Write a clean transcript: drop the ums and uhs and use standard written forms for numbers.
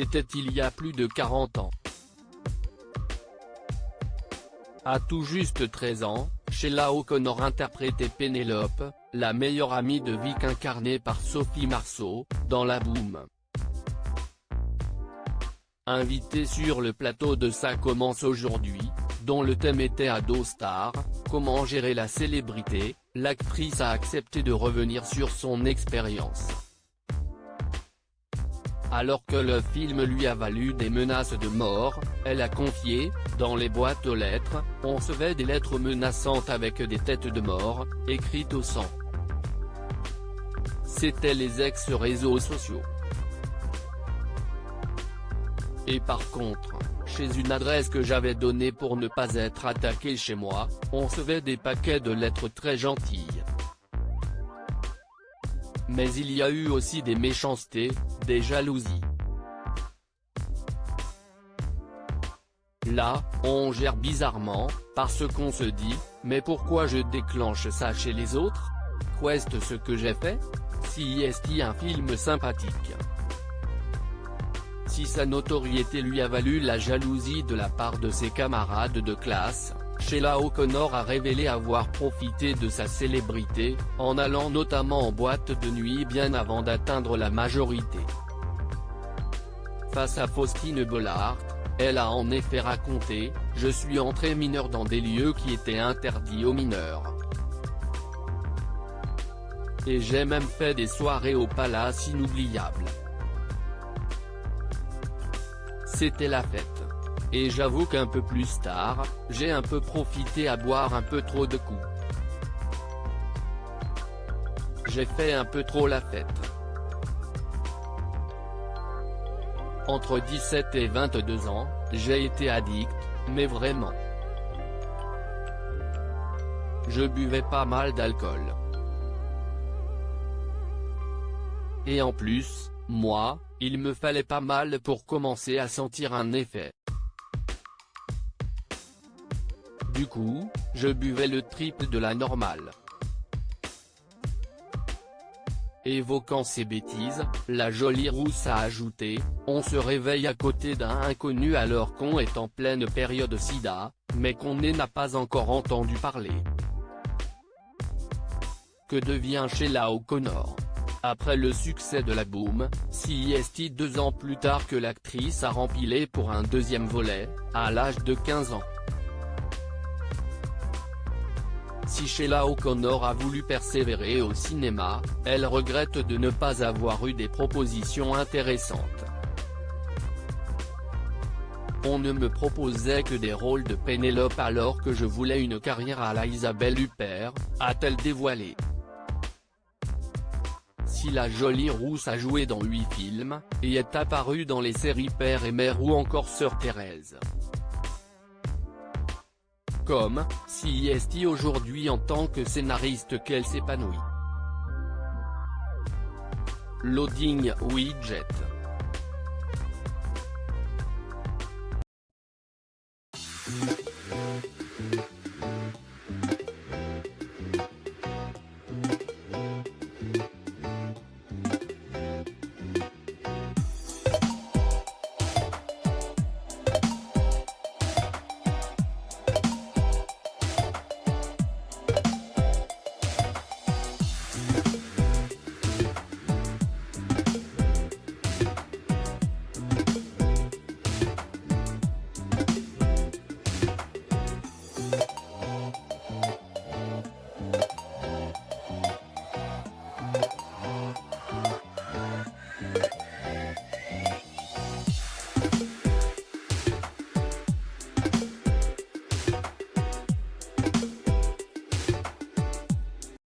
c'était il y a plus de 40 ans. À tout juste 13 ans, Sheila O'Connor interprétait Pénélope, la meilleure amie de Vic incarnée par Sophie Marceau, dans La Boum. Invitée sur le plateau de Ça commence aujourd'hui, dont le thème était Ado Star, comment gérer la célébrité, l'actrice a accepté de revenir sur son expérience. Alors que le film lui a valu des menaces de mort, elle a confié, dans les boîtes aux lettres, on recevait des lettres menaçantes avec des têtes de mort, écrites au sang. C'était les ex-réseaux sociaux. Et par contre, chez une adresse que j'avais donnée pour ne pas être attaqué chez moi, on recevait des paquets de lettres très gentilles. Mais il y a eu aussi des méchancetés, des jalousies. Là, on gère bizarrement, parce qu'on se dit, mais pourquoi je déclenche ça chez les autres? Qu'est-ce ce que j'ai fait? Si est un film sympathique. Si sa notoriété lui a valu la jalousie de la part de ses camarades de classe, Sheila O'Connor a révélé avoir profité de sa célébrité, en allant notamment en boîte de nuit bien avant d'atteindre la majorité. Face à Faustine Bollard, elle a en effet raconté « Je suis entrée mineure dans des lieux qui étaient interdits aux mineurs. Et j'ai même fait des soirées au Palace inoubliables. C'était la fête. Et j'avoue qu'un peu plus tard, j'ai un peu profité à boire un peu trop de coups. J'ai fait un peu trop la fête. Entre 17 et 22 ans, j'ai été addict, mais vraiment. Je buvais pas mal d'alcool. Et en plus, moi, il me fallait pas mal pour commencer à sentir un effet. Du coup, je buvais le triple de la normale. Évoquant ces bêtises, la jolie rousse a ajouté, on se réveille à côté d'un inconnu alors qu'on est en pleine période sida, mais qu'on n'a pas encore entendu parler. Que devient Sheila O'Connor? Après le succès de La Boum, c'est 2 ans plus tard que l'actrice a rempilé pour un deuxième volet, à l'âge de 15 ans. Si Sheila O'Connor a voulu persévérer au cinéma, elle regrette de ne pas avoir eu des propositions intéressantes. On ne me proposait que des rôles de Pénélope alors que je voulais une carrière à la Isabelle Huppert, a-t-elle dévoilé. Si la jolie rousse a joué dans 8 films, et est apparue dans les séries Père et Mère ou encore Sœur Thérèse. Comme, c'est aujourd'hui en tant que scénariste qu'elle s'épanouit. Loading Widget.